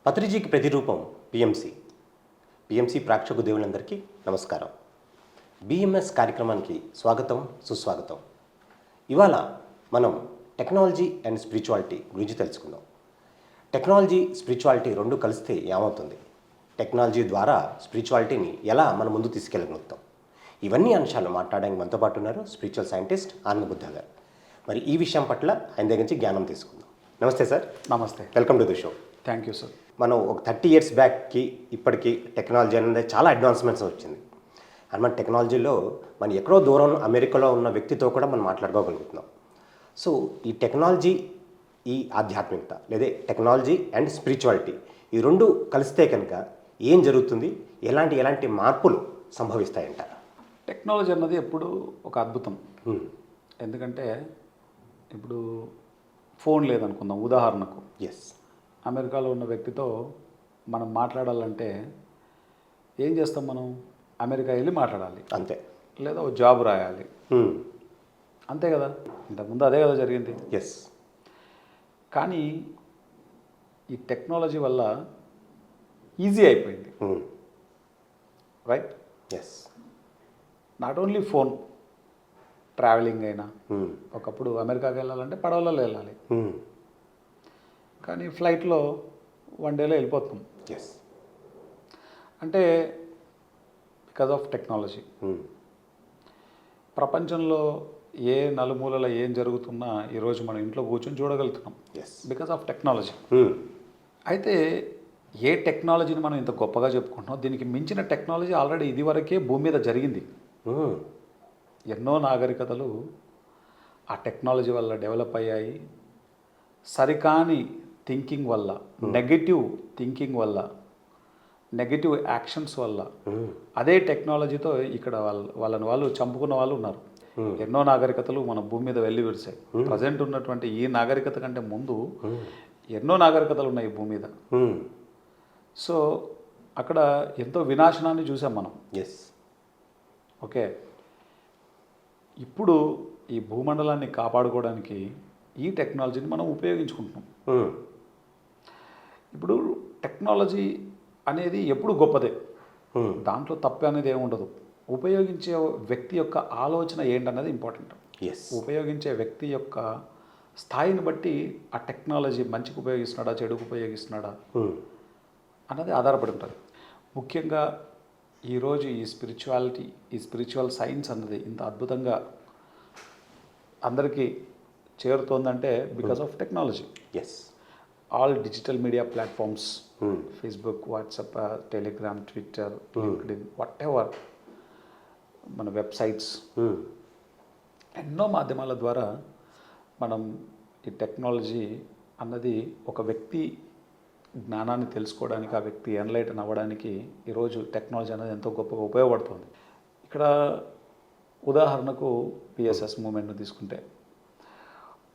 పత్రిజీకి ప్రతిరూపం PMC. PMC ప్రేక్షకు దేవులందరికీ నమస్కారం. BMS కార్యక్రమానికి స్వాగతం, సుస్వాగతం. ఇవాళ మనం టెక్నాలజీ అండ్ స్పిరిచువాలిటీ గురించి తెలుసుకుందాం. టెక్నాలజీ, స్పిరిచువాలిటీ రెండు కలిస్తే ఏమవుతుంది? టెక్నాలజీ ద్వారా స్పిరిచువాలిటీని ఎలా మన ముందు తీసుకెళ్ళగలుగుతాం? ఇవన్నీ అంశాలు మాట్లాడడానికి మనతో పాటు ఉన్నారు స్పిరిచువల్ సైంటిస్ట్ ఆనంద్ బుద్ధ గారు. మరి ఈ విషయం పట్ల ఆయన దగ్గర నుంచి జ్ఞానం తీసుకుందాం. నమస్తే సార్. నమస్తే. Welcome to the show. Thank you sir. మనం ఒక 30 years బ్యాక్కి ఇప్పటికీ టెక్నాలజీ అనేది చాలా అడ్వాన్స్మెంట్స్ వచ్చింది. అండ్ మన టెక్నాలజీలో మనం ఎక్కడో దూరం అమెరికాలో ఉన్న వ్యక్తితో కూడా మనం మాట్లాడుకోగలుగుతున్నాం. సో ఈ టెక్నాలజీ, ఈ ఆధ్యాత్మికత లేదా టెక్నాలజీ అండ్ స్పిరిచువాలిటీ ఈ రెండు కలిస్తే కనుక ఏం జరుగుతుంది? ఎలాంటి మార్పులు సంభవిస్తాయంటారు? టెక్నాలజీ అన్నది ఎప్పుడు ఒక అద్భుతం. ఎందుకంటే ఇప్పుడు ఫోన్ లేదనుకుందాం ఉదాహరణకు. ఎస్. అమెరికాలో ఉన్న వ్యక్తితో మనం మాట్లాడాలంటే ఏం చేస్తాం? మనం అమెరికా వెళ్ళి మాట్లాడాలి, అంతే. లేదా ఒక జాబ్ రాయాలి, అంతే కదా. ఇంతకుముందు అదే కదా జరిగింది. ఎస్. కానీ ఈ టెక్నాలజీ వల్ల ఈజీ అయిపోయింది, right? Yes. Not only phone, traveling అయినా. ఒకప్పుడు అమెరికాకి వెళ్ళాలంటే పడవలలో వెళ్ళాలి, కానీ ఫ్లైట్లో 1 dayలో వెళ్ళిపోతున్నాం. ఎస్. అంటే బికాజ్ ఆఫ్ టెక్నాలజీ. ప్రపంచంలో ఏ నలుమూలలో ఏం జరుగుతున్నా ఈరోజు మనం ఇంట్లో కూర్చొని చూడగలుగుతున్నాం, ఎస్, బికాజ్ ఆఫ్ టెక్నాలజీ. అయితే ఏ టెక్నాలజీని మనం ఇంత గొప్పగా చెప్పుకుంటున్నాం, దీనికి మించిన టెక్నాలజీ ఆల్రెడీ ఇదివరకే భూమి మీద జరిగింది. ఎన్నో నాగరికతలు ఆ టెక్నాలజీ వల్ల డెవలప్ అయ్యాయి. సరికాని థింకింగ్ వల్ల, నెగటివ్ థింకింగ్ వల్ల, నెగటివ్ యాక్షన్స్ వల్ల అదే టెక్నాలజీతో ఇక్కడ వాళ్ళు చంపుకున్న వాళ్ళు ఉన్నారు. ఎన్నో నాగరికతలు మన భూమి మీద వెళ్ళి విడిచాయి. ప్రజెంట్ ఉన్నటువంటి ఈ నాగరికత కంటే ముందు ఎన్నో నాగరికతలు ఉన్నాయి ఈ భూమి మీద. సో అక్కడ ఎంతో వినాశనాన్ని చూసాం మనం. ఎస్. ఓకే, ఇప్పుడు ఈ భూమండలాన్ని కాపాడుకోవడానికి ఈ టెక్నాలజీని మనం ఉపయోగించుకుంటున్నాం. ఇప్పుడు టెక్నాలజీ అనేది ఎప్పుడు గొప్పదే, దాంట్లో తప్పు అనేది ఏముండదు. ఉపయోగించే వ్యక్తి యొక్క ఆలోచన ఏంటన్నది ఇంపార్టెంట్. ఎస్. ఉపయోగించే వ్యక్తి యొక్క స్థాయిని బట్టి ఆ టెక్నాలజీ మంచికి ఉపయోగిస్తున్నాడా, చెడుకు ఉపయోగిస్తున్నాడా అన్నది ఆధారపడి ఉంటుంది. ముఖ్యంగా ఈరోజు ఈ స్పిరిచువాలిటీ, ఈ స్పిరిచువల్ సైన్స్ అన్నది ఇంత అద్భుతంగా అందరికీ చేరుతోందంటే because of technology. Yes. All digital media platforms, Facebook, WhatsApp, Telegram, Twitter, LinkedIn, whatever, మన వెబ్సైట్స్, ఎన్నో మాధ్యమాల ద్వారా మనం ఈ టెక్నాలజీ అన్నది ఒక వ్యక్తి జ్ఞానాన్ని తెలుసుకోవడానికి, ఆ వ్యక్తి ఎన్లైటన్ అవ్వడానికి ఈరోజు టెక్నాలజీ అనేది ఎంతో గొప్పగా ఉపయోగపడుతుంది. ఇక్కడ ఉదాహరణకు పిఎస్ఎస్ మూమెంట్ను తీసుకుంటే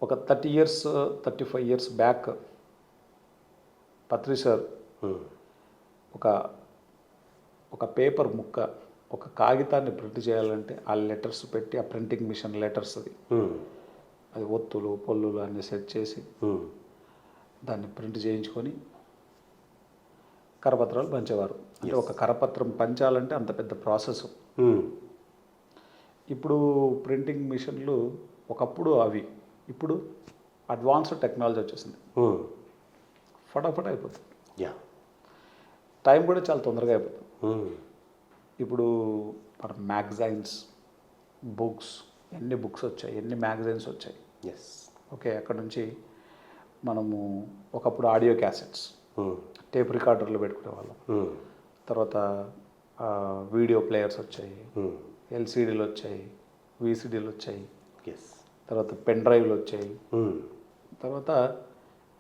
ఒక 30 years 35 years బ్యాక్ పత్రి సార్ ఒక పేపర్ ముక్క, ఒక కాగితాన్ని ప్రింట్ చేయాలంటే ఆ లెటర్స్ పెట్టి, ఆ ప్రింటింగ్ మిషన్ లెటర్స్ అది ఒత్తులు పొల్లులు అన్నీ సెట్ చేసి దాన్ని ప్రింట్ చేయించుకొని కరపత్రాలు పంచేవారు. అంటే ఒక కరపత్రం పంచాలంటే అంత పెద్ద ప్రాసెస్. ఇప్పుడు ప్రింటింగ్ మిషన్లు ఒకప్పుడు అవి, ఇప్పుడు అడ్వాన్స్డ్ టెక్నాలజీ వచ్చేసింది. ఫటాఫట్ అయిపోతుంది. టైం కూడా చాలా తొందరగా అయిపోతుంది. ఇప్పుడు మన మ్యాగజైన్స్, బుక్స్, ఎన్ని బుక్స్ వచ్చాయి, ఎన్ని మ్యాగజైన్స్ వచ్చాయి. ఎస్. ఓకే, అక్కడ నుంచి మనము ఒకప్పుడు ఆడియో క్యాసెట్స్, టేప్ రికార్డర్లు పెట్టుకునేవాళ్ళం. తర్వాత వీడియో ప్లేయర్స్ వచ్చాయి, ఎల్సీడీలు వచ్చాయి, విసిడీలు వచ్చాయి, తర్వాత పెన్ డ్రైవ్లు వచ్చాయి, తర్వాత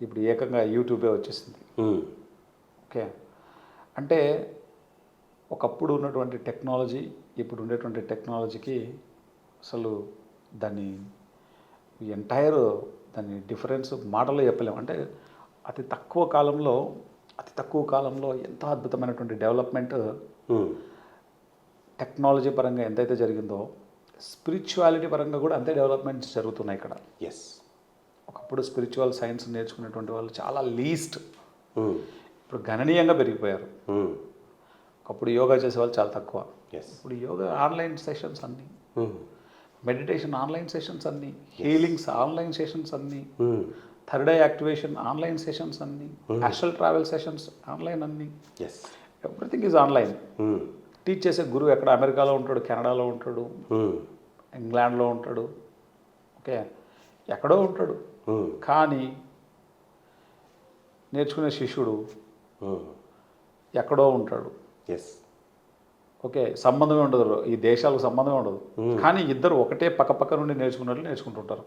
ఇప్పుడు ఏకంగా యూట్యూబే వచ్చేసింది. ఓకే, అంటే ఒకప్పుడు ఉన్నటువంటి టెక్నాలజీ ఇప్పుడు ఉండేటువంటి టెక్నాలజీకి అసలు దాన్ని దాని డిఫరెన్స్ మాటలో చెప్పలేము. అంటే అతి తక్కువ కాలంలో ఎంతో అద్భుతమైనటువంటి డెవలప్మెంట్ టెక్నాలజీ పరంగా ఎంతైతే జరిగిందో స్పిరిచువాలిటీ పరంగా కూడా అంతే డెవలప్మెంట్స్ జరుగుతున్నాయి ఇక్కడ. ఎస్. ఒకప్పుడు స్పిరిచువల్ సైన్స్ నేర్చుకునేటువంటి వాళ్ళు చాలా లీస్ట్. ఇప్పుడు గణనీయంగా పెరిగిపోయారు. ఒకప్పుడు యోగా చేసే వాళ్ళు చాలా తక్కువ. ఎస్. ఇప్పుడు యోగా ఆన్లైన్ సెషన్స్ అన్నీ, మెడిటేషన్ ఆన్లైన్ సెషన్స్ అన్నీ, హీలింగ్స్ ఆన్లైన్ సెషన్స్ అన్నీ, third eye activation online sessions అన్నీ, యాస్ట్రల్ ట్రావెల్ సెషన్స్ ఆన్లైన్ అన్నీ, yes. Everything is online. Teach చేసే గురువు ఎక్కడ అమెరికాలో ఉంటాడు, కెనడాలో ఉంటాడు, ఇంగ్లాండ్లో ఉంటాడు, ఓకే, ఎక్కడో ఉంటాడు. కానీ నేర్చుకునే శిష్యుడు ఎక్కడో ఉంటాడు. ఎస్. ఓకే, సంబంధమే ఉండదు, ఈ దేశాలకు సంబంధమే ఉండదు. కానీ ఇద్దరు ఒకటే పక్క నుండి నేర్చుకున్నట్లు నేర్చుకుంటుంటారు.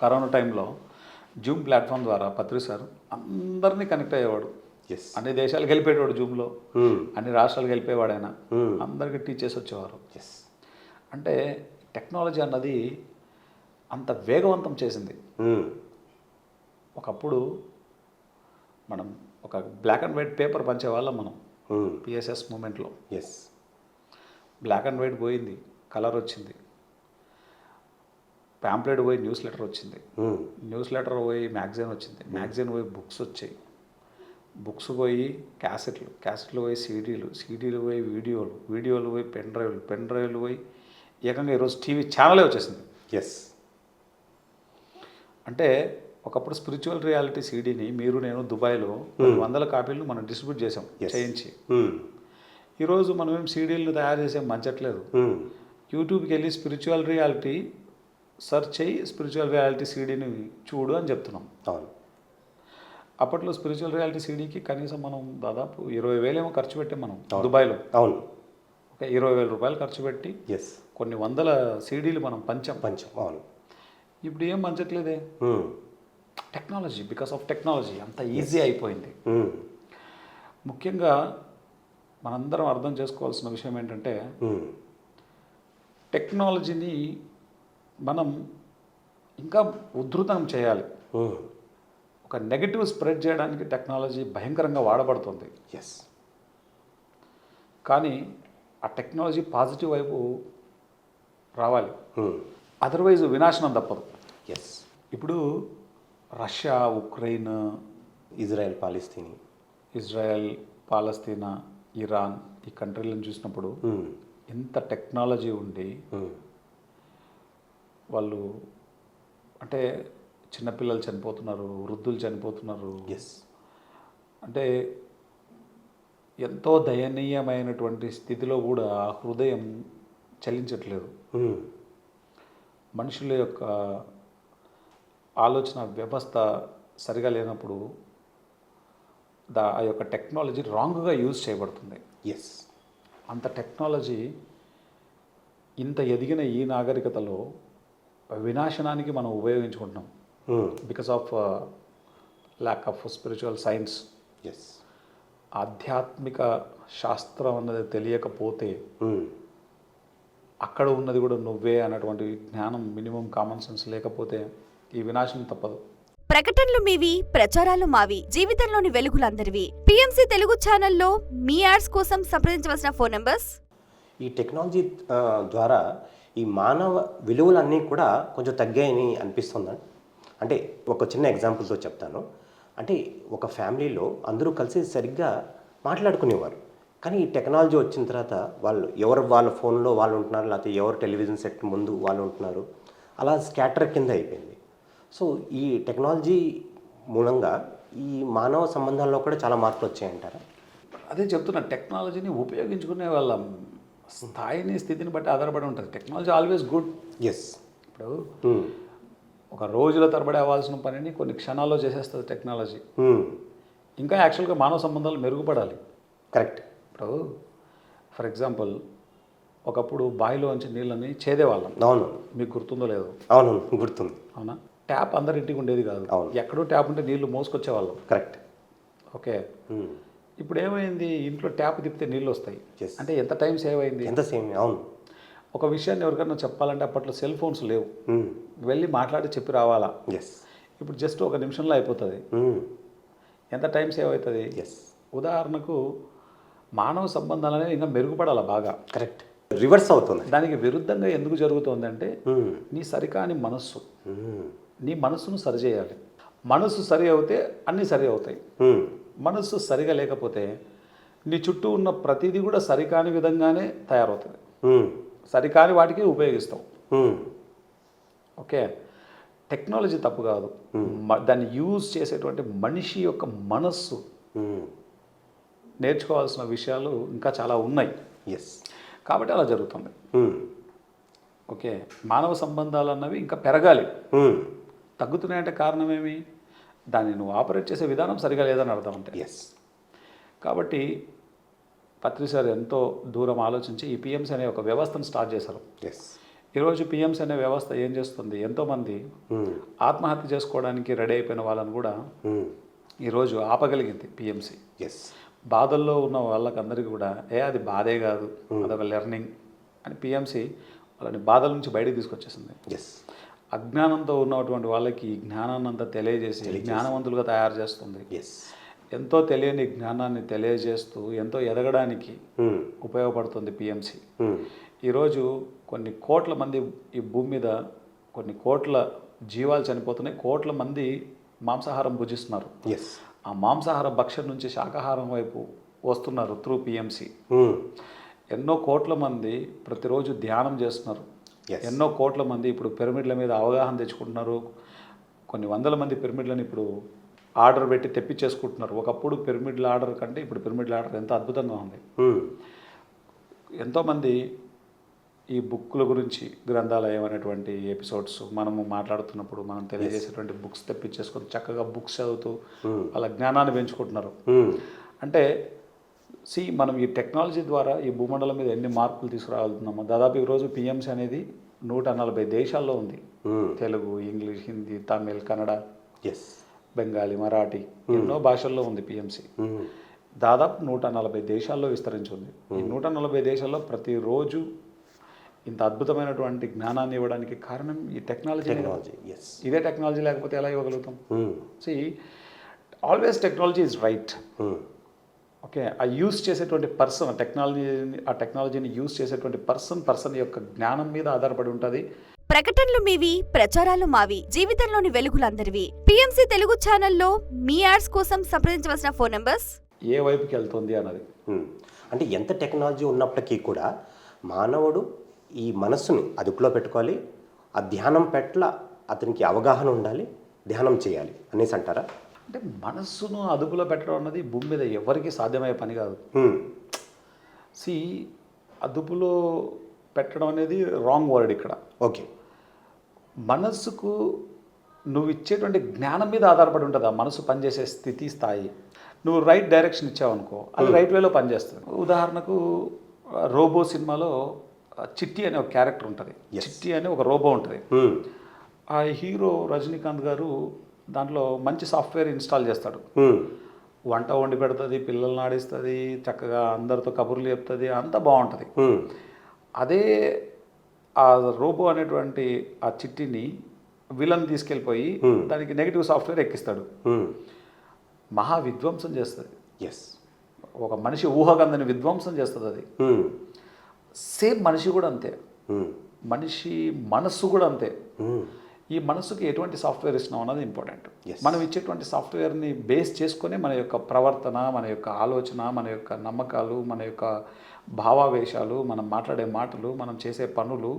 కరోనా టైంలో జూమ్ ప్లాట్ఫామ్ ద్వారా పత్రి సార్ అందరినీ కనెక్ట్ అయ్యేవాడు. ఎస్. అన్ని దేశాలకు వెళ్ళిపోయేవాడు జూమ్లో, అన్ని రాష్ట్రాలకు వెళ్ళిపోయేవాడు ఆయన, అందరికీ టీచ్ చేసి వచ్చేవారు. ఎస్. అంటే టెక్నాలజీ అన్నది అంత వేగవంతం చేసింది. ఒకప్పుడు మనం ఒక బ్లాక్ అండ్ వైట్ పేపర్ పంచేవాళ్ళం మనం పిఎస్ఎస్ మూమెంట్లో. ఎస్. బ్లాక్ అండ్ వైట్ పోయింది, కలర్ వచ్చింది. ప్యాంప్లెట్ పోయి న్యూస్ లెటర్ వచ్చింది, న్యూస్ లెటర్ పోయి మ్యాగజైన్ వచ్చింది, మ్యాగజైన్ పోయి బుక్స్ వచ్చాయి, బుక్స్ పోయి క్యాసెట్లు, క్యాసెట్లు పోయి సీడీలు, సీడీలు పోయి వీడియోలు, వీడియోలు పోయి పెన్ డ్రైవ్లు, పెన్ డ్రైవ్లు పోయి ఏకంగా ఈరోజు టీవీ ఛానలే వచ్చేసింది. ఎస్. అంటే ఒకప్పుడు స్పిరిచువల్ రియాలిటీ సీడీని మీరు నేను దుబాయ్లో కొన్ని వందల కాపీలను మనం డిస్ట్రిబ్యూట్ చేసాం చేయించి. ఈరోజు మనం ఏం సీడీలను తయారు చేసాం మంచట్లేదు. యూట్యూబ్కి వెళ్ళి స్పిరిచువల్ రియాలిటీ సెర్చ్ చేయి, స్పిరిచువల్ రియాలిటీ సీడీని చూడు అని చెప్తున్నాం. అవును. అప్పట్లో స్పిరిచువల్ రియాలిటీ సీడీకి కనీసం మనం దాదాపు 20,000 ఏమో ఖర్చు పెట్టాం మనం దుబాయ్లో. అవును. ఓకే, 20,000 రూపాయలు ఖర్చు పెట్టి ఎస్, కొన్ని వందల సీడీలు మనం పంచాం. అవును. ఇప్పుడు ఏం పంచట్లేదే. టెక్నాలజీ, బికాస్ ఆఫ్ టెక్నాలజీ అంత ఈజీ అయిపోయింది. ముఖ్యంగా మనందరం అర్థం చేసుకోవాల్సిన విషయం ఏంటంటే టెక్నాలజీని మనం ఇంకా ఉధృతం చేయాలి. ఒక నెగటివ్ స్ప్రెడ్ చేయడానికి టెక్నాలజీ భయంకరంగా వాడబడుతుంది. ఎస్. కానీ ఆ టెక్నాలజీ పాజిటివ్ వైపు రావాలి, అదర్వైజ్ వినాశనం తప్పదు. ఎస్. ఇప్పుడు రష్యా, ఉక్రెయిన్, ఇజ్రాయెల్, పాలస్తీనా, ఇరాన్ ఈ కంట్రీలను చూసినప్పుడు ఎంత టెక్నాలజీ ఉండి వాళ్ళు అంటే చిన్నపిల్లలు చనిపోతున్నారు, వృద్ధులు చనిపోతున్నారు. ఎస్. అంటే ఎంతో దయనీయమైనటువంటి స్థితిలో కూడా హృదయం చలించట్లేదు. మనుషుల యొక్క ఆలోచన వ్యవస్థ సరిగా లేనప్పుడు ఆ యొక్క టెక్నాలజీ రాంగ్గా యూజ్ చేయబడుతుంది. ఎస్. అంత టెక్నాలజీ ఇంత ఎదిగిన ఈ నాగరికతలో వినాశనానికి మనం ఉపయోగించుకుంటున్నాం because of lack of spiritual science. Yes. ఆధ్యాత్మిక శాస్త్రం అన్నది తెలియకపోతే అక్కడ ఉన్నది కూడా నువ్వే అన్నటువంటి జ్ఞానం, మినిమం కామన్ సెన్స్ లేకపోతే ఈ వినాశనం తప్పదు. ప్రకటనలు మీవి, ప్రచారాలు మావి, జీవితంలోని వెలుగులందరివి. పిఎంసి తెలుగు ఛానల్లో మీ యాడ్స్ కోసం సంప్రదించవలసిన ఫోన్ నంబర్స్. ఈ టెక్నాలజీ ద్వారా ఈ మానవ విలువలన్నీ కూడా కొంచెం తగ్గాయని అనిపిస్తుందండి. అంటే ఒక చిన్న ఎగ్జాంపుల్తో చెప్తాను. అంటే ఒక ఫ్యామిలీలో అందరూ కలిసి సరిగ్గా మాట్లాడుకునేవారు. కానీ ఈ టెక్నాలజీ వచ్చిన తర్వాత వాళ్ళ ఫోన్లో వాళ్ళు ఉంటున్నారు, లేకపోతే ఎవరు టెలివిజన్ సెట్ ముందు వాళ్ళు ఉంటున్నారు. అలా స్కాటర్ కింద అయిపోయింది. సో ఈ టెక్నాలజీ మూలంగా ఈ మానవ సంబంధాల్లో కూడా చాలా మార్పులు వచ్చాయంటారా? అదే చెప్తున్నా, టెక్నాలజీని ఉపయోగించుకునే వాళ్ళ స్థాయిని, స్థితిని బట్టి ఆధారపడి ఉంటుంది. Technology always good. ఎస్. ఇప్పుడు ఒక రోజుల తరబడి అవ్వాల్సిన పనిని కొన్ని క్షణాల్లో చేసేస్తుంది టెక్నాలజీ. ఇంకా యాక్చువల్గా మానవ సంబంధాలు మెరుగుపడాలి. కరెక్ట్. ఇప్పుడు ఫర్ ఎగ్జాంపుల్ ఒకప్పుడు బావిలోంచి నీళ్ళని చేదేవాళ్ళం. అవును. మీకు గుర్తుందో లేదో? అవును, గుర్తుంది. అవునా? ట్యాప్ అందరింటికి ఉండేది కాదు. అవును. ఎక్కడో ట్యాప్ ఉంటే నీళ్లు మోసుకొచ్చేవాళ్ళం. కరెక్ట్. ఓకే. ఇప్పుడు ఏమైంది, ఇంట్లో ట్యాప్ తిప్పితే నీళ్ళు వస్తాయి. Yes. అంటే ఎంత టైం సేవ్ అయింది. ఎంత సేమ్. అవును. ఒక విషయాన్ని ఎవరికైనా చెప్పాలంటే అప్పట్లో సెల్ ఫోన్స్ లేవు, వెళ్ళి మాట్లాడి చెప్పి రావాలా. ఎస్. ఇప్పుడు జస్ట్ ఒక నిమిషంలో అయిపోతుంది. ఎంత టైం సేవ్ అవుతుంది. ఎస్. ఉదాహరణకు మానవ సంబంధాలు అనేవి ఇంకా మెరుగుపడాలి బాగా. కరెక్ట్. రివర్స్ అవుతుంది. దానికి విరుద్ధంగా ఎందుకు జరుగుతుందంటే నీ సరికాని మనస్సు, నీ మనస్సును సరిచేయాలి. మనస్సు సరి అవుతే అన్నీ సరి అవుతాయి. మనస్సు సరిగా లేకపోతే నీ చుట్టూ ఉన్న ప్రతిదీ కూడా సరికాని విధంగానే తయారవుతుంది. సరికాని వాటికి ఉపయోగిస్తాం. ఓకే, టెక్నాలజీ తప్పు కాదు, దాన్ని యూజ్ చేసేటువంటి మనిషి యొక్క మనస్సు నేర్చుకోవాల్సిన విషయాలు ఇంకా చాలా ఉన్నాయి. కాబట్టి అలా జరుగుతుంది. ఓకే, మానవ సంబంధాలు అన్నవి ఇంకా పెరగాలి. తగ్గుతున్నాయంటే కారణం ఏమి? దాన్ని నువ్వు ఆపరేట్ చేసే విధానం సరిగా లేదని అర్థం అంటే. కాబట్టి పత్రి సార్ ఎంతో దూరం ఆలోచించి ఈ పిఎంసీ అనే ఒక వ్యవస్థను స్టార్ట్ చేశారు. ఈరోజు పిఎంసీ అనే వ్యవస్థ ఏం చేస్తుంది, ఎంతోమంది ఆత్మహత్య చేసుకోవడానికి రెడీ అయిపోయిన వాళ్ళని కూడా ఈరోజు ఆపగలిగింది పిఎంసీ. బాధల్లో ఉన్న వాళ్ళకందరికీ కూడా అది బాధే కాదు, అదొక లెర్నింగ్ అని పిఎంసీ వాళ్ళని బాధల నుంచి బయటకు తీసుకొచ్చేసింది. అజ్ఞానంతో ఉన్నటువంటి వాళ్ళకి జ్ఞానాన్ని అంతా తెలియజేసి జ్ఞానవంతులుగా తయారు చేస్తుంది. ఎంతో తెలియని జ్ఞానాన్ని తెలియజేస్తూ ఎంతో ఎదగడానికి ఉపయోగపడుతుంది పిఎంసీ. ఈరోజు కొన్ని కోట్ల మంది ఈ భూమి మీద కొన్ని కోట్ల జీవాలు చనిపోతున్నాయి, కోట్ల మంది మాంసాహారం భుజిస్తున్నారు. ఆ మాంసాహార భక్షణ నుంచి శాకాహారం వైపు వస్తున్నారు త్రూ పిఎంసీ. ఎన్నో కోట్ల మంది ప్రతిరోజు ధ్యానం చేస్తున్నారు. ఎన్నో కోట్ల మంది ఇప్పుడు పిరమిడ్ల మీద అవగాహన తెచ్చుకుంటున్నారు. కొన్ని వందల మంది పిరమిడ్లను ఇప్పుడు ఆర్డర్ పెట్టి తెప్పించేసుకుంటున్నారు. ఒకప్పుడు పిరమిడ్ల ఆర్డర్ కంటే ఇప్పుడు పిరమిడ్ల ఆర్డర్ ఎంత అద్భుతంగా ఉంది. ఎంతోమంది ఈ బుక్కుల గురించి గ్రంథాలయం అనేటువంటి ఎపిసోడ్స్ మనము మాట్లాడుతున్నప్పుడు మనం తెలియజేసేటువంటి బుక్స్ తెప్పించేసుకొని చక్కగా బుక్స్ చదువుతూ వాళ్ళ జ్ఞానాన్ని పెంచుకుంటున్నారు. అంటే మనం ఈ టెక్నాలజీ ద్వారా ఈ భూమండలం మీద ఎన్ని మార్పులు తీసుకురాగలుగుతున్నామో. దాదాపు ఈరోజు పిఎంసీ అనేది 140 దేశాల్లో ఉంది. తెలుగు, ఇంగ్లీష్, హిందీ, తమిళ్, కన్నడ, బెంగాలీ, మరాఠీ ఎన్నో భాషల్లో ఉంది పిఎంసీ. దాదాపు 140 దేశాల్లో విస్తరించి ఉంది. ఈ 140 దేశాల్లో ప్రతిరోజు ఇంత అద్భుతమైనటువంటి జ్ఞానాన్ని ఇవ్వడానికి కారణం ఈ టెక్నాలజీ. ఇదే టెక్నాలజీ లేకపోతే ఎలా ఇవ్వగలుగుతాం? Always technology is right. Okay, ఆ యూస్ చేసేటువంటి పర్సన్ ఆ టెక్నాలజీని యూస్ చేసేటువంటి పర్సన్ యొక్క జ్ఞానం మీద ఆధారపడి ఉంటుంది. ప్రకటనలు మీవి, ప్రచారాలు మావి, జీవితంలోని వెలుగులందరివి. పిఎంసీ తెలుగు ఛానల్లో మీ యాడ్స్ కోసం సంప్రదించవలసిన ఫోన్ నంబర్స్. ఏ వైపుకి వెళ్తుంది అన్నది. అంటే ఎంత టెక్నాలజీ ఉన్నప్పటికీ కూడా మానవుడు ఈ మనస్సుని అదుపులో పెట్టుకోవాలి. ఆ ధ్యానం పట్ల అతనికి అవగాహన ఉండాలి, ధ్యానం చేయాలి అనేసి అంటారా? అంటే మనస్సును అదుపులో పెట్టడం అన్నది భూమి మీద ఎవరికి సాధ్యమయ్యే పని కాదు. అదుపులో పెట్టడం అనేది రాంగ్ వర్డ్ ఇక్కడ. ఓకే, మనస్సుకు నువ్వు ఇచ్చేటువంటి జ్ఞానం మీద ఆధారపడి ఉంటుంది ఆ మనసు పనిచేసే స్థితి, స్థాయి. నువ్వు రైట్ డైరెక్షన్ ఇచ్చావనుకో అది రైట్ వేలో పనిచేస్తుంది. ఉదాహరణకు రోబో సినిమాలో చిట్టి అనే ఒక క్యారెక్టర్ ఉంటుంది. చిట్టి అనే ఒక రోబో ఉంటుంది. ఆ హీరో రజనీకాంత్ గారు దాంట్లో మంచి సాఫ్ట్వేర్ ఇన్స్టాల్ చేస్తాడు. వంట వండి పెడుతుంది, పిల్లల్ని ఆడిస్తుంది, చక్కగా అందరితో కబుర్లు చెప్తుంది, అంతా బాగుంటుంది. అదే ఆ రోబో అనేటువంటి ఆ చిట్టిని విలన్ తీసుకెళ్ళిపోయి దానికి నెగిటివ్ సాఫ్ట్వేర్ ఎక్కిస్తాడు. మహా విధ్వంసం చేస్తుంది. ఒక మనిషి ఊహకందని విధ్వంసం చేస్తుంది అది. సేమ్ మనిషి కూడా అంతే, మనిషి మనస్సు కూడా అంతే. ఈ మనస్సుకి ఎటువంటి సాఫ్ట్వేర్ ఇస్తున్నాం అన్నది ఇంపార్టెంట్. మనం ఇచ్చేటువంటి సాఫ్ట్వేర్ని బేస్ చేసుకొని మన యొక్క ప్రవర్తన, మన యొక్క ఆలోచన, మన యొక్క నమ్మకాలు, మన యొక్క భావావేశాలు, మనం మాట్లాడే మాటలు, మనం చేసే పనులు,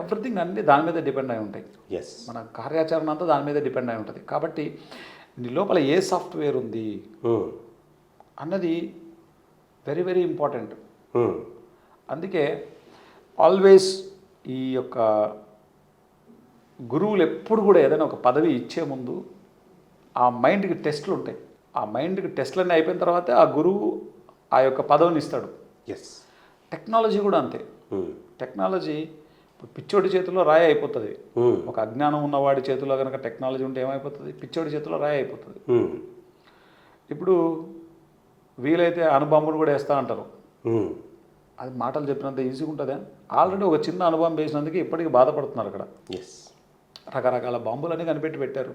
ఎవ్రీథింగ్ అన్నీ దాని మీద డిపెండ్ అయి ఉంటాయి. మన కార్యాచరణ అంతా దాని మీద డిపెండ్ అయి ఉంటుంది. కాబట్టి నీ లోపల ఏ సాఫ్ట్వేర్ ఉంది అన్నది వెరీ వెరీ ఇంపార్టెంట్. అందుకే ఆల్వేస్ ఈ యొక్క గురువులు ఎప్పుడు కూడా ఏదైనా ఒక పదవి ఇచ్చే ముందు ఆ మైండ్కి టెస్ట్లు ఉంటాయి. ఆ మైండ్కి టెస్ట్లన్నీ అయిపోయిన తర్వాతే ఆ గురువు ఆ యొక్క పదవిని ఇస్తాడు. టెక్నాలజీ కూడా అంతే. టెక్నాలజీ ఇప్పుడు పిచ్చోడి చేతిలో రాయి అయిపోతుంది. ఒక అజ్ఞానం ఉన్నవాడి చేతిలో కనుక టెక్నాలజీ ఉంటే ఏమైపోతుంది? పిచ్చోడి చేతిలో రాయి అయిపోతుంది. ఇప్పుడు వీలైతే అణుబాంబును కూడా వేస్తా అంటారు. అది మాటలు చెప్పినంత ఈజీగా ఉంటుందా? ఆల్రెడీ ఒక చిన్న అనుభవం వేసినందుకు ఇప్పటికీ బాధపడుతున్నారు అక్కడ. రకరకాల బాంబులన్నీ కనిపెట్టి పెట్టారు.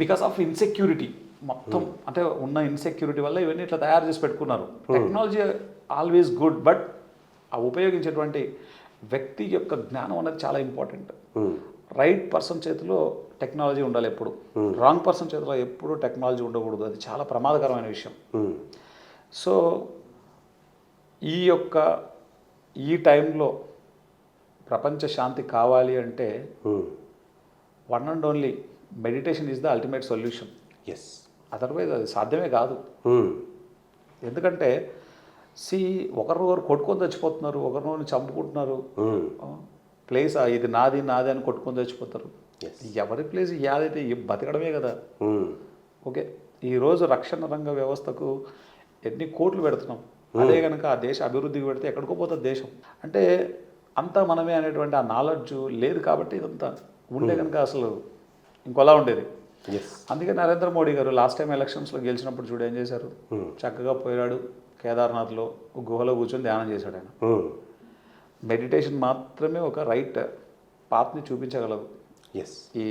బికాస్ ఆఫ్ ఇన్సెక్యూరిటీ మొత్తం, అంటే ఉన్న ఇన్సెక్యూరిటీ వల్ల ఇవన్నీ ఇట్లా తయారు చేసి పెట్టుకున్నారు. టెక్నాలజీ ఆల్వేస్ గుడ్, బట్ ఆ ఉపయోగించేటువంటి వ్యక్తి యొక్క జ్ఞానం అనేది చాలా ఇంపార్టెంట్. రైట్ పర్సన్ చేతిలో టెక్నాలజీ ఉండాలి ఎప్పుడు. రాంగ్ పర్సన్ చేతిలో ఎప్పుడు టెక్నాలజీ ఉండకూడదు. అది చాలా ప్రమాదకరమైన విషయం. సో ఈ టైంలో ప్రపంచ శాంతి కావాలి అంటే one and only meditation is the ultimate solution. Yes. Otherwise అది సాధ్యమే కాదు. ఎందుకంటే ఒకరినొకరు కొట్టుకొని చచ్చిపోతున్నారు, ఒకరినొకరిని చంపుకుంటున్నారు. ప్లేస్ ఇది నాది నాది అని కొట్టుకొని చచ్చిపోతారు. ఎవరి ప్లేస్ యాదైతే బతకడమే కదా. ఓకే, ఈరోజు రక్షణ రంగ వ్యవస్థకు ఎన్ని కోట్లు పెడుతున్నాం. అదే కనుక ఆ దేశ అభివృద్ధికి పెడితే ఎక్కడికో పోతుంది దేశం. అంటే అంతా మనమే అనేటువంటి ఆ నాలెడ్జ్ లేదు కాబట్టి ఇదంతా ఉండే కనుక అసలు ఇంకోలా ఉండేది. అందుకే నరేంద్ర మోడీ గారు లాస్ట్ టైం ఎలక్షన్స్లో గెలిచినప్పుడు చూడు ఏం చేశారు. చక్కగా పోయాడు కేదార్నాథ్లో గుహలో కూర్చొని ధ్యానం చేశాడు ఆయన. మెడిటేషన్ మాత్రమే ఒక రైట్ పాత్ని చూపించగలదు ఈ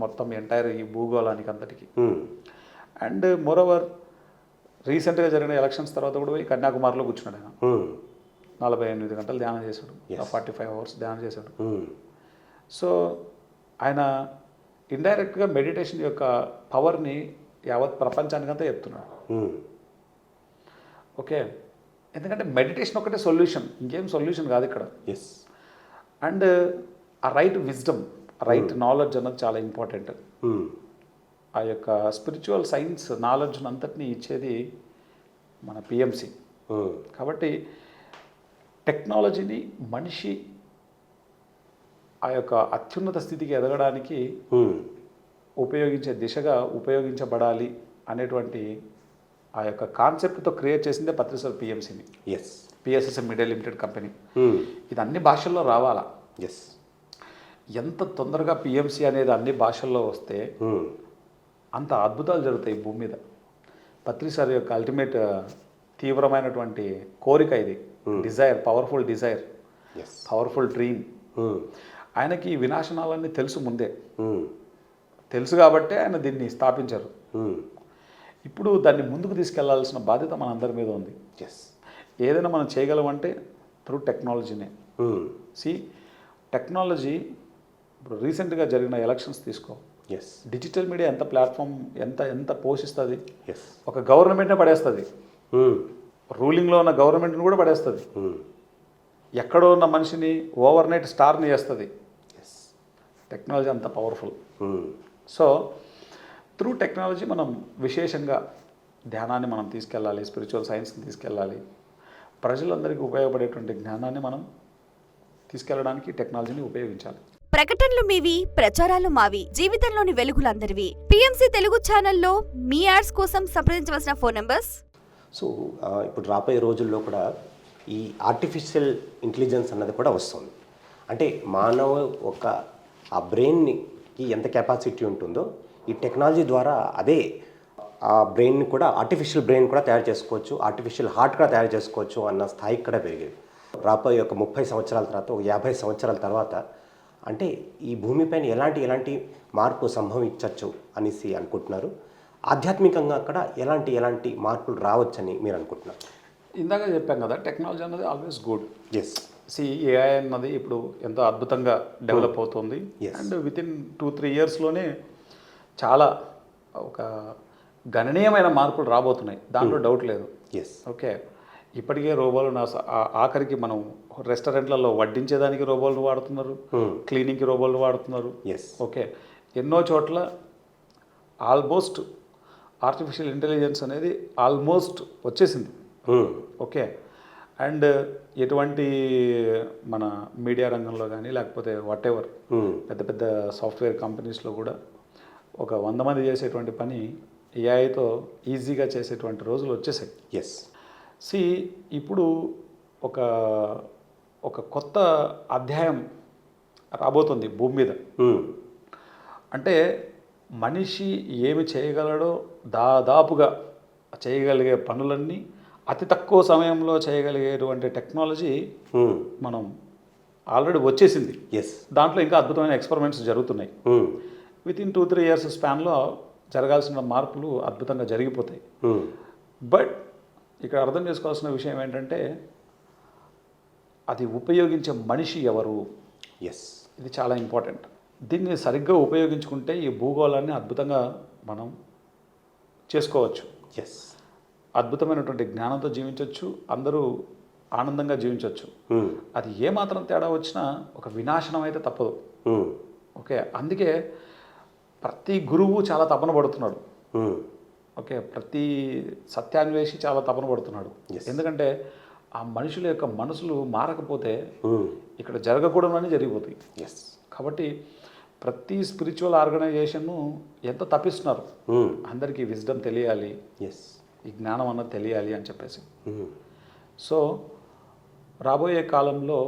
మొత్తం ఎంటైర్ ఈ భూగోళానికి అంతటికి. అండ్ మోరోవర్ రీసెంట్గా జరిగిన ఎలక్షన్స్ తర్వాత కూడా పోయి కన్యాకుమారిలో కూర్చున్నాడు ఆయన. 48 గంటలు ధ్యానం చేశాడు, 45 అవర్స్ ధ్యానం చేశాడు. సో ఆయన ఇండైరెక్ట్గా మెడిటేషన్ యొక్క పవర్ని యావత్ ప్రపంచానికంతా చెప్తున్నాడు. ఓకే, ఎందుకంటే మెడిటేషన్ ఒకటే సొల్యూషన్, ఇంకేం సొల్యూషన్ కాదు ఇక్కడ. అండ్ ఆ రైట్ విజ్డమ్, రైట్ నాలెడ్జ్ అన్నది చాలా ఇంపార్టెంట్. ఆ యొక్క స్పిరిచువల్ సైన్స్ నాలెడ్జ్ని అంతటినీ ఇచ్చేది మన పిఎంసి. కాబట్టి టెక్నాలజీని మనిషి ఆ యొక్క అత్యున్నత స్థితికి ఎదగడానికి ఉపయోగించే దిశగా ఉపయోగించబడాలి అనేటువంటి ఆ యొక్క కాన్సెప్ట్తో క్రియేట్ చేసిందే పత్రిసర్ పిఎంసిని. PSSM media limited company. ఇది అన్ని భాషల్లో రావాలా. ఎంత తొందరగా పిఎంసి అనేది అన్ని భాషల్లో వస్తే అంత అద్భుతాలు జరుగుతాయి భూమి మీద. పత్రిసార్ యొక్క అల్టిమేట్ తీవ్రమైనటువంటి కోరిక ఇది. Desire, powerful desire, powerful dream. ఆయనకి ఈ వినాశనాలన్నీ తెలుసు ముందే, తెలుసు కాబట్టే ఆయన దీన్ని స్థాపించారు. ఇప్పుడు దాన్ని ముందుకు తీసుకెళ్లాల్సిన బాధ్యత మనందరి మీద ఉంది. ఏదైనా మనం చేయగలమంటే త్రూ టెక్నాలజీనే. టెక్నాలజీ ఇప్పుడు రీసెంట్గా జరిగిన ఎలక్షన్స్ తీసుకో. డిజిటల్ మీడియా ఎంత ప్లాట్ఫామ్ ఎంత పోషిస్తుంది. ఒక గవర్నమెంట్నే పడేస్తుంది, రూలింగ్లో ఉన్న గవర్నమెంట్ని కూడా పడేస్తుంది. ఎక్కడో ఉన్న మనిషిని ఓవర్ నైట్ స్టార్ని చేస్తుంది. టెక్నాలజీ అంత పవర్ఫుల్. సో త్రూ టెక్నాలజీ మనం విశేషంగా ధ్యానాన్ని మనం తీసుకెళ్ళాలి, స్పిరిచువల్ సైన్స్ని తీసుకెళ్ళాలి. ప్రజలందరికీ ఉపయోగపడేటువంటి జ్ఞానాన్ని మనం తీసుకెళ్ళడానికి టెక్నాలజీని ఉపయోగించాలి. ప్రకటనలు మీవి, ప్రచారాలు మావి, జీవితంలోని వెలుగులందరివి. పిఎంసి తెలుగు ఛానల్లో మీ యాడ్స్ కోసం సంప్రదించవలసిన ఫోన్ నంబర్స్. సో ఇప్పుడు రాబోయే రోజుల్లో కూడా ఈ ఆర్టిఫిషియల్ ఇంటెలిజెన్స్ అన్నది కూడా వస్తుంది. అంటే మానవ ఆ బ్రెయిన్కి ఎంత కెపాసిటీ ఉంటుందో ఈ టెక్నాలజీ ద్వారా అదే ఆ బ్రెయిన్ని కూడా ఆర్టిఫిషియల్ బ్రెయిన్ కూడా తయారు చేసుకోవచ్చు, ఆర్టిఫిషియల్ హార్ట్ కూడా తయారు చేసుకోవచ్చు అన్న స్థాయికి కూడా పెరిగేది. రాబోయే ఒక 30 సంవత్సరాల తర్వాత, ఒక 50 సంవత్సరాల తర్వాత అంటే ఈ భూమిపైన ఎలాంటి మార్పు సంభవించవచ్చు అనేసి అనుకుంటున్నారు. ఆధ్యాత్మికంగా అక్కడ ఎలాంటి మార్పులు రావచ్చని మీరు అనుకుంటున్నారు? ఇందాక చెప్పాం కదా, టెక్నాలజీ అన్నది ఆల్వేస్ గుడ్. ఏఐ అన్నది ఇప్పుడు ఎంతో అద్భుతంగా డెవలప్ అవుతుంది. అండ్ వితిన్ 2-3 ఇయర్స్లోనే చాలా ఒక గణనీయమైన మార్పులు రాబోతున్నాయి, దాంట్లో డౌట్ లేదు. ఓకే, ఇప్పటికే రోబోలు ఆఖరికి మనం రెస్టారెంట్లలో వడ్డించేదానికి రోబోలు వాడుతున్నారు, క్లీనింగ్కి రోబోలు వాడుతున్నారు. ఓకే, ఎన్నో చోట్ల ఆల్మోస్ట్ ఆర్టిఫిషియల్ ఇంటెలిజెన్స్ అనేది ఆల్మోస్ట్ వచ్చేసింది. ఓకే, అండ్ ఎటువంటి మన మీడియా రంగంలో కానీ లేకపోతే వాట్ ఎవర్ పెద్ద సాఫ్ట్వేర్ కంపెనీస్లో కూడా ఒక 100 మంది చేసేటువంటి పని ఏఐతో ఈజీగా చేసేటువంటి రోజులు వచ్చేసాయి. ఇప్పుడు ఒక కొత్త అధ్యాయం రాబోతుంది భూమి మీద. అంటే మనిషి ఏమి చేయగలడో దాదాపుగా చేయగలిగే పనులన్నీ అతి తక్కువ సమయంలో చేయగలిగేటువంటి టెక్నాలజీ మనం ఆల్రెడీ వచ్చేసింది. దాంట్లో ఇంకా అద్భుతమైన ఎక్స్పెరిమెంట్స్ జరుగుతున్నాయి. వితిన్ 2-3 ఇయర్స్ స్పాన్లో జరగాల్సిన మార్పులు అద్భుతంగా జరిగిపోతాయి. బట్ ఇక్కడ అర్థం చేసుకోవాల్సిన విషయం ఏంటంటే అది ఉపయోగించే మనిషి ఎవరు, ఇది చాలా ఇంపార్టెంట్. దీన్ని సరిగ్గా ఉపయోగించుకుంటే ఈ భూగోళాన్ని అద్భుతంగా మనం చేసుకోవచ్చు. ఎస్. అద్భుతమైనటువంటి జ్ఞానంతో జీవించవచ్చు, అందరూ ఆనందంగా జీవించవచ్చు. అది ఏమాత్రం తేడా వచ్చినా ఒక వినాశనం అయితే తప్పదు. ఓకే, అందుకే ప్రతి గురువు చాలా తపన పడుతున్నాడు. ఓకే, ప్రతి సత్యాన్వేషి చాలా తపన పడుతున్నాడు. ఎందుకంటే ఆ మనుషుల యొక్క మనసులు మారకపోతే ఇక్కడ జరగకూడదని జరిగిపోతాయి. కాబట్టి ప్రతి స్పిరిచువల్ ఆర్గనైజేషన్ను ఎంత తప్పిస్తున్నారు. అందరికీ విజ్డమ్ తెలియాలి, ఈ జ్ఞానం అన్నది తెలియాలి అని చెప్పేసి. సో రాబోయే కాలంలో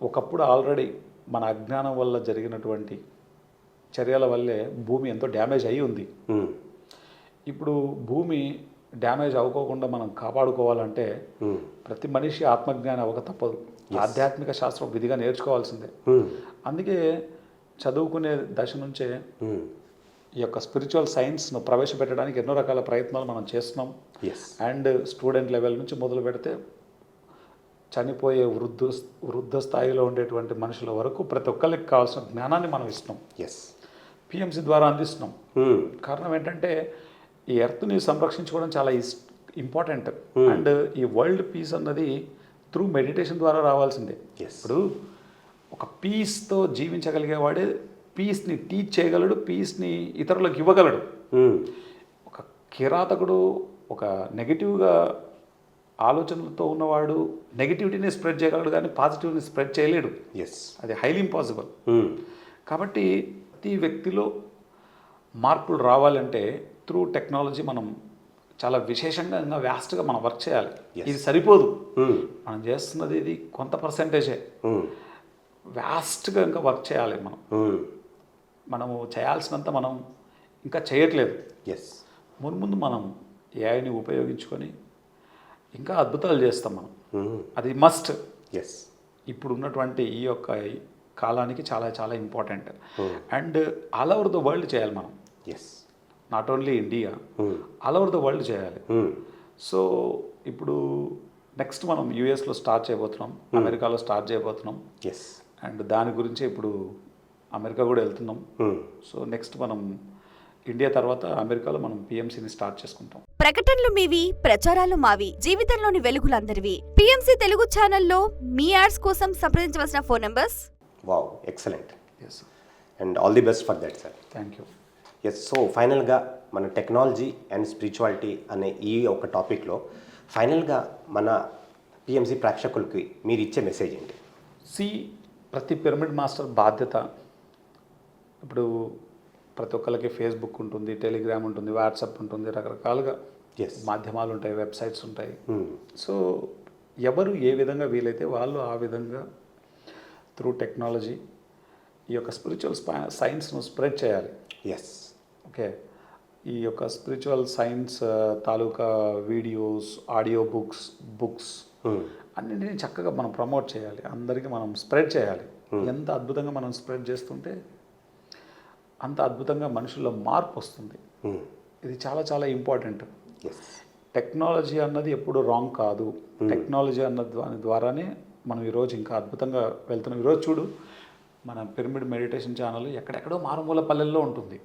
ఒకప్పుడు ఆల్రెడీ మన అజ్ఞానం వల్ల జరిగినటువంటి చర్యల వల్లే భూమి ఎంతో డ్యామేజ్ అయి ఉంది. ఇప్పుడు భూమి డ్యామేజ్ అవ్వకోకుండా మనం కాపాడుకోవాలంటే ప్రతి మనిషి ఆత్మజ్ఞానం అవ్వక తప్పదు. ఆధ్యాత్మిక శాస్త్రం విధిగా నేర్చుకోవాల్సిందే. అందుకే చదువుకునే దశ నుంచే ఈ యొక్క స్పిరిచువల్ సైన్స్ను ప్రవేశపెట్టడానికి ఎన్నో రకాల ప్రయత్నాలు మనం చేస్తున్నాం. అండ్ స్టూడెంట్ లెవెల్ నుంచి మొదలు పెడితే చనిపోయే వృద్ధ స్థాయిలో ఉండేటువంటి మనుషుల వరకు ప్రతి ఒక్కరికి కావాల్సిన జ్ఞానాన్ని మనం ఇస్తున్నాం. పిఎంసి ద్వారా అందిస్తున్నాం. కారణం ఏంటంటే ఈ ఎర్త్ని సంరక్షించుకోవడం చాలా ఇంపార్టెంట్. అండ్ ఈ వరల్డ్ పీస్ అన్నది త్రూ మెడిటేషన్ ద్వారా రావాల్సిందే. ఇప్పుడు ఒక పీస్తో జీవించగలిగేవాడే పీస్ని టీచ్ చేయగలడు, పీస్ని ఇతరులకు ఇవ్వగలడు. ఒక కిరాతకుడు ఒక నెగిటివ్గా ఆలోచనలతో ఉన్నవాడు నెగిటివిటీని స్ప్రెడ్ చేయగలడు కానీ పాజిటివ్ని స్ప్రెడ్ చేయలేడు. అది హైలీ ఇంపాసిబుల్. కాబట్టి ప్రతి వ్యక్తిలో మార్పులు రావాలంటే త్రూ టెక్నాలజీ మనం చాలా విశేషంగా ఇంకా వ్యాస్ట్గా మనం వర్క్ చేయాలి. ఇది సరిపోదు. మనం చేస్తున్నది ఇది కొంత పర్సెంటేజే. వ్యాస్ట్గా ఇంకా వర్క్ చేయాలి. మనము చేయాల్సినంత మనం ఇంకా చేయట్లేదు. ముందు మనం ఏఐని ఉపయోగించుకొని ఇంకా అద్భుతాలు చేస్తాం మనం. అది మస్ట్. ఇప్పుడు ఉన్నటువంటి ఈ యొక్క కాలానికి చాలా చాలా important. And all over the world చేయాలి మనం. Not only India, all over the world చేయాలి. సో ఇప్పుడు నెక్స్ట్ మనం యూఎస్లో స్టార్ట్ చేయబోతున్నాం, అమెరికాలో స్టార్ట్ చేయబోతున్నాం. అండ్ దాని గురించి ఇప్పుడు అమెరికా కూడా వెళ్తున్నాం. సో నెక్స్ట్ మనం ఇండియా తర్వాత అమెరికాలో మనం పిఎంసిని స్టార్ట్ చేసుకుంటాం. ప్రకటనలు మీవి, ప్రచారాలు మావి, జీవితంలోని వెలుగులందరివి. పిఎంసి తెలుగు ఛానల్లో మీ యాడ్స్ కోసం సంప్రదించవలసిన phone numbers. Wow, excellent. And all the best for that sir. Thank you. So ఫైనల్గా మన టెక్నాలజీ అండ్ స్పిరిచువాలిటీ అనే ఈ ఒక టాపిక్లో ఫైనల్గా మన పిఎంసి ప్రేక్షకులకి మీరు ఇచ్చే మెసేజ్ ఏంటి? ప్రతి పిరమిడ్ మాస్టర్ బాధ్యత. ఇప్పుడు ప్రతి ఒక్కరికి ఫేస్బుక్ ఉంటుంది, టెలిగ్రామ్ ఉంటుంది, వాట్సాప్ ఉంటుంది, రకరకాలుగా మాధ్యమాలు ఉంటాయి, వెబ్సైట్స్ ఉంటాయి. సో ఎవరు ఏ విధంగా వీలైతే వాళ్ళు ఆ విధంగా త్రూ టెక్నాలజీ ఈ యొక్క స్పిరిచువల్ సైన్స్ను స్ప్రెడ్ చేయాలి. ఓకే, ఈ యొక్క స్పిరిచువల్ సైన్స్ తాలూకా వీడియోస్, ఆడియో బుక్స్ అన్నింటినీ చక్కగా మనం ప్రమోట్ చేయాలి, అందరికీ మనం స్ప్రెడ్ చేయాలి. ఎంత అద్భుతంగా మనం స్ప్రెడ్ చేస్తుంటే అంత అద్భుతంగా మనుషుల్లో మార్పు వస్తుంది. ఇది చాలా చాలా ఇంపార్టెంట్. టెక్నాలజీ అన్నది ఎప్పుడు రాంగ్ కాదు. టెక్నాలజీ అన్న దాని ద్వారానే మనం ఈరోజు ఇంకా అద్భుతంగా వెళ్తున్నాం. ఈరోజు చూడు, మన పిరమిడ్ మెడిటేషన్ ఛానల్ ఎక్కడెక్కడో మారుమూల పల్లెల్లో ఉంటుంది.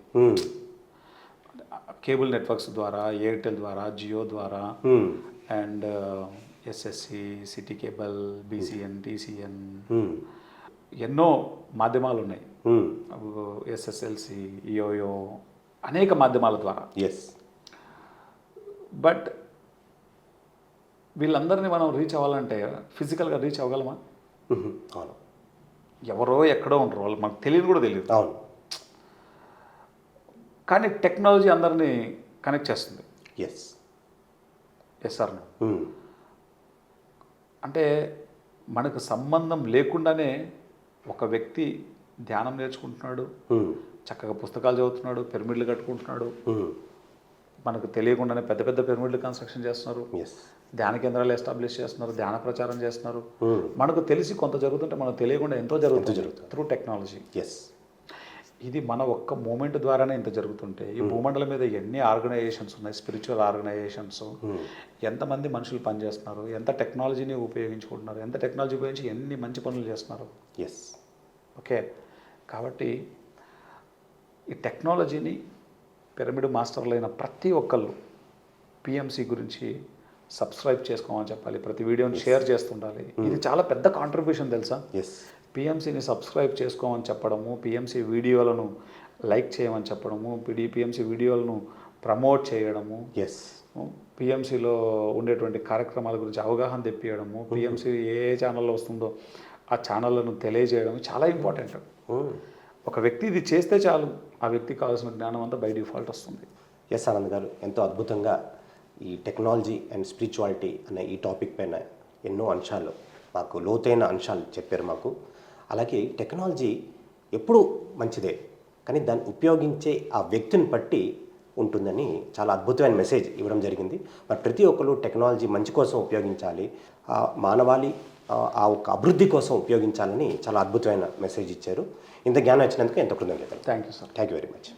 కేబుల్ నెట్వర్క్స్ ద్వారా, ఎయిర్టెల్ ద్వారా, జియో ద్వారా, and SSC, city cable, BCN, TCN, ఎన్నో మాధ్యమాలు ఉన్నాయి. ఎస్ఎస్ఎల్సి, యోయో, అనేక మాధ్యమాల ద్వారా. బట్ వీళ్ళందరినీ మనం రీచ్ అవ్వాలంటే ఫిజికల్గా రీచ్ అవ్వగలమా? ఎవరో ఎక్కడో ఉంటారు, వాళ్ళు మనకు తెలియదు కూడా తెలియదు. కానీ టెక్నాలజీ అందరినీ కనెక్ట్ చేస్తుంది. Yes sir. అంటే మనకు సంబంధం లేకుండానే ఒక వ్యక్తి ధ్యానం నేర్చుకుంటున్నాడు, చక్కగా పుస్తకాలు చదువుతున్నాడు, పిరమిడ్లు కట్టుకుంటున్నాడు. మనకు తెలియకుండానే పెద్ద పెద్ద పిరమిడ్లు కన్స్ట్రక్షన్ చేస్తున్నారు, ధ్యాన కేంద్రాలు ఎస్టాబ్లిష్ చేస్తున్నారు, ధ్యాన ప్రచారం చేస్తున్నారు. మనకు తెలిసి కొంత జరుగుతుంటే మనకు తెలియకుండా ఎంతో జరుగుతుంది త్రూ టెక్నాలజీ. ఇది మన ఒక్క మూమెంట్ ద్వారానే ఇంత జరుగుతుంటే ఈ భూమండలం మీద ఎన్ని ఆర్గనైజేషన్స్ ఉన్నాయి, స్పిరిచువల్ ఆర్గనైజేషన్స్, ఎంతమంది మనుషులు పనిచేస్తున్నారు, ఎంత టెక్నాలజీని ఉపయోగించుకుంటున్నారు, ఎంత టెక్నాలజీ ఉపయోగించి ఎన్ని మంచి పనులు చేస్తున్నారు. ఓకే, కాబట్టి ఈ టెక్నాలజీని పిరమిడ్ మాస్టర్లైన ప్రతి ఒక్కళ్ళు పిఎంసి గురించి సబ్స్క్రైబ్ చేసుకోమని చెప్పాలి, ప్రతి వీడియోని షేర్ చేస్తుండాలి. ఇది చాలా పెద్ద కాంట్రిబ్యూషన్ తెలుసా. ఎస్, పిఎంసిని సబ్స్క్రైబ్ చేసుకోమని చెప్పడము, పిఎంసి వీడియోలను లైక్ చేయమని చెప్పడము, పిఎంసి వీడియోలను ప్రమోట్ చేయడము, ఎస్, పిఎంసిలో ఉండేటువంటి కార్యక్రమాల గురించి అవగాహన తెప్పియడము, పిఎంసి ఏ ఛానల్లో వస్తుందో ఆ ఛానళ్ళను తెలియజేయడం చాలా ఇంపార్టెంట్. ఒక వ్యక్తి ఇది చేస్తే చాలు, ఆ వ్యక్తికి కావాల్సిన జ్ఞానం అంతా బై డిఫాల్ట్ వస్తుంది. ఎస్ ఆనంద్ గారు, ఎంతో అద్భుతంగా ఈ టెక్నాలజీ అండ్ స్పిరిచువాలిటీ అనే ఈ టాపిక్ పైన ఎన్నో అంశాలు, మాకు లోతైన అంశాలు చెప్పారు మాకు. అలాగే టెక్నాలజీ ఎప్పుడూ మంచిదే, కానీ దాన్ని ఉపయోగించే ఆ వ్యక్తిని బట్టి ఉంటుందని చాలా అద్భుతమైన మెసేజ్ ఇవ్వడం జరిగింది. మరి ప్రతి ఒక్కరు టెక్నాలజీ మంచి కోసం ఉపయోగించాలి, ఆ మానవాళి ఆ ఒక అభివృద్ధి కోసం ఉపయోగించాలని చాలా అద్భుతమైన మెసేజ్ ఇచ్చారు. ఇంత జ్ఞానం వచ్చినందుకు ఎంతో కృతజ్ఞతలు. Thank you sir. Thank you very much.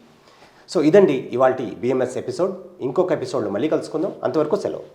So ఇదండి ఇవాల్టి బిఎంఎస్ ఎపిసోడ్. ఇంకొక ఎపిసోడ్లో మళ్ళీ కలుసుకుందాం. అంతవరకు సెలవు.